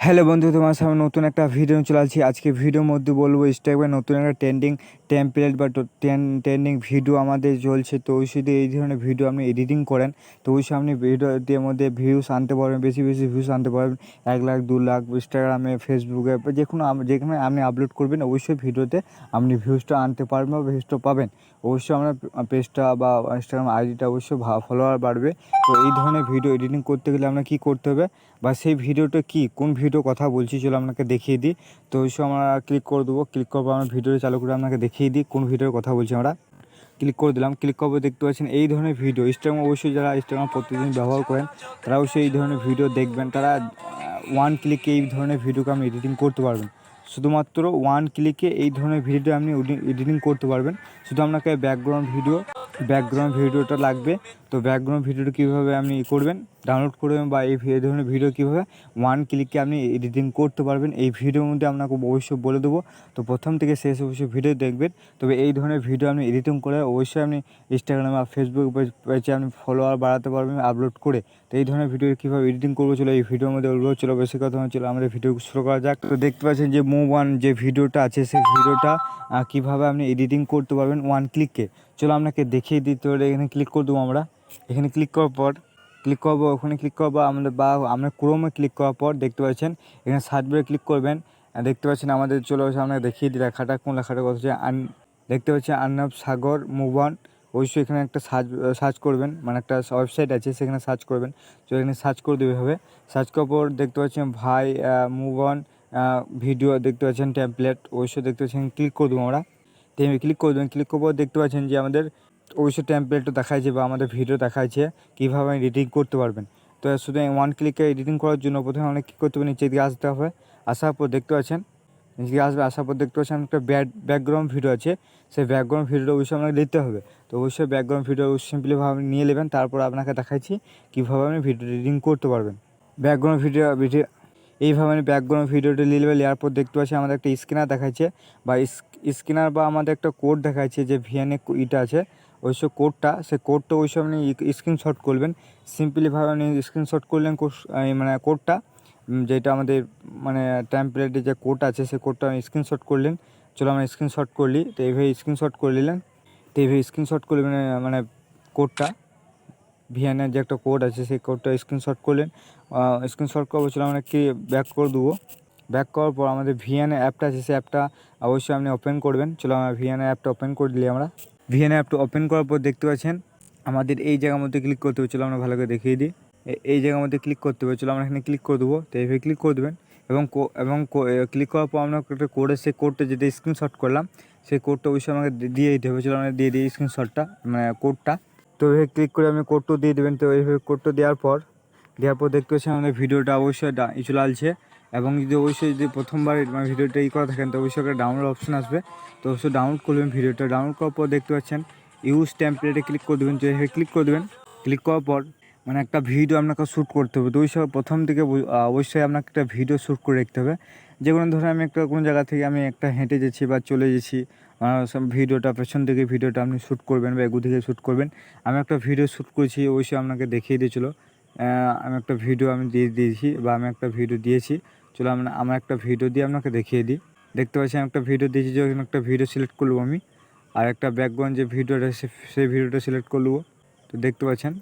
Hello বন্ধু, তোমার সামনে নতুন একটা ভিডিও চলে আসছি। আজকে ভিডিওর মধ্যে বলবো ইনস্টাগ্রামে নতুন একটা ট্রেন্ডিং টেমপ্লেট বা ট্রেন্ডিং ভিডিও আমাদের চলছে। তো ওই শুধু এই ধরনের ভিডিও আপনি এডিটিং করেন, তো ওই আপনি ভিডিওটির মধ্যে ভিউস আনতে পারবেন, বেশি বেশি ভিউস আনতে পারবেন। 1 লাখ 2 লাখ ইনস্টাগ্রামে, ফেসবুকে যেখানে আপনি আপলোড করবেন অবশ্যই ভিডিওতে আপনি ভিউসটা আনতে পারবেন বা ভিউসটা পাবেন। অবশ্যই আমরা পেজটা বা ইনস্টাগ্রাম আইডিটা অবশ্যই ফলোয়ার বাড়বে। তো এই ধরনের ভিডিও এডিটিং করতে গেলে আপনার কী করতে হবে বা সেই ভিডিওটা কোন ভিডিও কথা বলছি চলো আপনাকে দেখিয়ে দিই। তো ওই সময় আমরা ক্লিক করে দেবো, ক্লিক করবো আমরা ভিডিওটা চালু করে আপনাকে দেখিয়ে দিই কোন ভিডিওর কথা বলছি আমরা। ক্লিক করে দিলাম, ক্লিক করবো, দেখতে পাচ্ছেন এই ধরনের ভিডিও। ইনস্টাগ্রাম অবশ্যই যারা ইনস্টাগ্রাম প্রতিদিন ব্যবহার করেন তারা অবশ্যই এই ধরনের ভিডিও দেখবেন। তারা 1 ক্লিকে এই ধরনের ভিডিওকে আপনি এডিটিং করতে পারবেন। শুধুমাত্র 1 ক্লিকে এই ধরনের ভিডিও আপনি এডিটিং করতে পারবেন। শুধু আপনাকে ব্যাকগ্রাউন্ড ভিডিওটা লাগবে। তো ব্যাকগ্রাউন্ড ভিডিওটা কীভাবে আপনি করবেন, ডাউনলোড করবেন বা এই ধরনের ভিডিও কীভাবে 1 ক্লিকে আপনি এডিটিং করতে পারবেন, এই ভিডিওর মধ্যে আপনাকে অবশ্যই বলে দেবো। তো প্রথম থেকে শেষ অবশ্যই ভিডিও দেখবেন। তবে এই ধরনের ভিডিও আপনি এডিটিং করে অবশ্যই আপনি ইনস্টাগ্রামে বা ফেসবুক পেজে আপনি ফলোয়ার বাড়াতে পারবেন আপলোড করে। তো এই ধরনের ভিডিও কীভাবে এডিটিং করবো চলো এই ভিডিওর মধ্যে বলবো। চলো বেশি কথা হচ্ছিল, আমাদের ভিডিও শুরু করা যাক। তো দেখতে পাচ্ছেন যে মুভ ওয়ান যে ভিডিওটা আছে, সেই ভিডিওটা কীভাবে আপনি এডিটিং করতে পারবেন 1 ক্লিকে চলো আপনাকে দেখিয়ে দিতে হলে এখানে ক্লিক করে দেবো আমরা। এখানে ক্লিক করার পর ওখানে ক্লিক করবো আমরা ক্রোমে ক্লিক করার পর দেখতে পাচ্ছেন এখানে সার্চ বারে ক্লিক করবেন। দেখতে পাচ্ছেন আমাদের চলে আসে, আপনাকে দেখিয়ে দিই কোন লেখাটা কথা হচ্ছে দেখতে পাচ্ছেন আর্নব সাগর মুভ অন। অবশ্যই এখানে একটা সার্চ করবেন, মানে একটা ওয়েবসাইট আছে সেখানে সার্চ করবেন। তো এখানে সার্চ করে দেবে এভাবে। সার্চ করার পর দেখতে পাচ্ছেন ভাই মুভ অন ভিডিও, দেখতে পাচ্ছেন টেমপ্লেট, অবশ্যই দেখতে পাচ্ছেন ক্লিক করে দেবো আমরা। ক্লিক করে দেবেন। ক্লিক করবো দেখতে পাচ্ছেন যে আমাদের অবশ্যই টেমপ্লেটটা দেখাচ্ছে বা আমাদের ভিডিও দেখাচ্ছে কীভাবে এডিটিং করতে পারবেন। তো শুধু 1 ক্লিকে এডিটিং করার জন্য প্রথমে অনেক কী করতে হবে, নিচের দিকে আসতে হবে। আসার পর দেখতে পাচ্ছেন নিচে আসার পর দেখতে পাচ্ছেন একটা ব্যাকগ্রাউন্ড ভিডিও আছে, সেই ব্যাকগ্রাউন্ড ভিডিওটা অবশ্যই আপনাকে নিতে হবে। তো অবশ্যই ব্যাকগ্রাউন্ড ভিডিও সিম্পলিভাবে নিয়ে নেবেন। তারপর আপনাকে দেখাচ্ছি কীভাবে আপনি ভিডিও এডিটিং করতে পারবেন। ব্যাকগ্রাউন্ড ভিডিও এইভাবে আমি ব্যাকগ্রাউন্ড ভিডিওটা নিয়ে নেওয়ার পর দেখতে পাচ্ছি আমাদের একটা স্ক্যানার দেখাচ্ছে বা স্ক্যানার বা আমাদের একটা কোড দেখাচ্ছে যে ভিএনএ ইটা আছে ওইসব কোডটা, সেই কোডটা ওইসব আপনি স্ক্রিনশট করবেন। সিম্পলিভাবে আপনি স্ক্রিনশট করলেন মানে কোডটা, যেটা আমাদের মানে টেমপ্লেটে যে কোড আছে সেই কোডটা স্ক্রিনশট করলেন। চলো আমরা স্ক্রিনশট করলি। তো এইভাবে স্ক্রিনশট করে নিলেন। তো এইভাবে স্ক্রিনশট করলে মানে কোডটা ভিএনের যে একটা কোড আছে সেই কোডটা স্ক্রিনশট করলেন। স্ক্রিনশট করবো চলো আমরা কি ব্যাক করে দেবো। ব্যাক করার পর আমাদের ভিএনএ অ্যাপটা আছে, সেই অ্যাপটা অবশ্যই আপনি ওপেন করবেন। চলো আমরা ভিএনএ অ্যাপটা ওপেন করে দিলি আমরা। ভিএনএ অ্যাপটা ওপেন করার পর দেখতে পাচ্ছেন আমাদের এই জায়গার মধ্যে ক্লিক করতে হবে। চলো আমরা ভালো করে দেখিয়ে দিই। এই জায়গার মধ্যে ক্লিক করতে হবে। চলো আমরা এখানে ক্লিক করে দেবো। তো এইভাবে ক্লিক করে দেবেন এবং ক্লিক করার পর আমরা একটা কোড, সেই কোডটা যেটা স্ক্রিনশট করলাম সেই কোডটা অবশ্যই আমাকে দিয়ে দিতে হবে। চলো আমরা দিয়ে দিই স্ক্রিনশটটা, মানে কোডটা। তো এইভাবে ক্লিক করে আপনি কোডটা দিয়ে দেবেন। তো এইভাবে কোডটা দেওয়ার পর দেখতে পাচ্ছেন আমাদের ভিডিওটা অবশ্যই চলে আসছে। এবং যদি প্রথমবার মানে ভিডিওটা করা থাকেন তো অবশ্যই একটা ডাউনলোড অপশন আসবে। তো অবশ্যই ডাউনলোড করবেন ভিডিওটা। ডাউনলোড করার পর দেখতে পাচ্ছেন ইউজ টেমপ্লেটে ক্লিক করে দেবেন। তো এইভাবে ক্লিক করে দেবেন। ক্লিক করার পর মানে একটা ভিডিও আপনাকে শ্যুট করতে হবে। তো ওই সব প্রথম থেকে অবশ্যই আপনাকে একটা ভিডিও শ্যুট করে রাখতে হবে। যেমন ধরুন আমি কোনো জায়গা থেকে আমি একটা হেঁটে যাচ্ছি বা চলে যাচ্ছি, সব ভিডিওটা পেছন থেকে ভিডিওটা আপনি শ্যুট করবেন বা এগু থেকে শ্যুট করবেন। আমি একটা ভিডিও শ্যুট করেছি, অবশ্যই আপনাকে দেখিয়ে দিয়েছিলো। আমি একটা ভিডিও দিয়েছি বা আমি একটা ভিডিও দিয়েছি। চলো আমার একটা ভিডিও দিয়ে আপনাকে দেখিয়ে দিই। দেখতে পাচ্ছি আমি একটা ভিডিও দিয়েছি, যখন একটা ভিডিও সিলেক্ট করবো আমি, আর একটা ব্যাকগ্রাউন্ড যে ভিডিওটা সেই ভিডিওটা সিলেক্ট করে নেবো। তো দেখতে পাচ্ছেন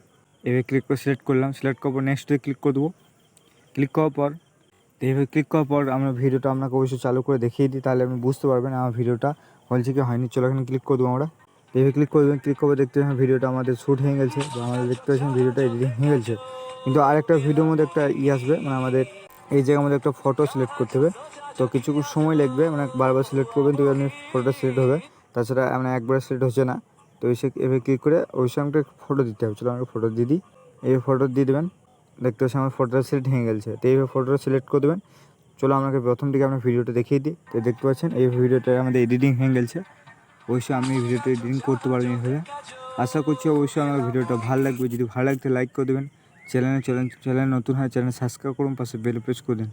এভাবে ক্লিক করে সিলেক্ট করলাম। সিলেক্ট করার পর নেক্সটে ক্লিক করে দেবো। ক্লিক করার পর এইভাবে ক্লিক করার পর আমরা ভিডিওটা আপনাকে অবশ্যই চালু করে দেখিয়ে দিই, তাহলে আপনি বুঝতে পারবেন আমার ভিডিওটা হয়েছে কি হয়নি। চলো এখানে ক্লিক করে দেবো আমরা। এইভাবে ক্লিক করে দেবেন। ক্লিক করে দেখতে পাচ্ছেন ভিডিওটা আমাদের শ্যুট হয়ে গেছে বা আমাদের দেখতে পাচ্ছেন ভিডিওটা এডিটিং হয়ে গেছে। কিন্তু আরেকটা ভিডিওর মধ্যে একটা আসবে, মানে আমাদের এই জায়গার মধ্যে একটা ফটো সিলেক্ট করতে হবে। তো কিছু সময় লাগবে, মানে বারবার সিলেক্ট করবেন তবে আপনি ফটোটা সিলেক্ট হবে। তাছাড়া মানে একবারে সিলেক্ট হচ্ছে না। তো এভাবে ক্লিক করে অবশ্যই আমাকে ফটো দিতে হবে। চলো আমাকে ফটো দিয়ে দিই। এই ফটো দিয়ে দেবেন। দেখতে পাচ্ছি আমার ফটোটা সিলেক্ট হয়ে গেছে। তো এইভাবে ফটোটা সিলেক্ট করে দেবেন। চলো আমাকে প্রথম দিকে আপনার ভিডিওটা দেখিয়ে দিই। তো দেখতে পাচ্ছেন এই ভিডিওটা আমাদের এডিটিং হয়ে গেছে। অবশ্যই আপনি এই ভিডিওটা এডিটিং করতে পারবেন এইভাবে। আশা করছি অবশ্যই আমার ভিডিওটা ভালো লাগবে। যদি ভালো লাগতে লাইক করে দেবেন। চ্যানেল নতুন হয় চ্যানেল সাবস্ক্রাইব করুন, পাশে বেল প্রেস করে দিন।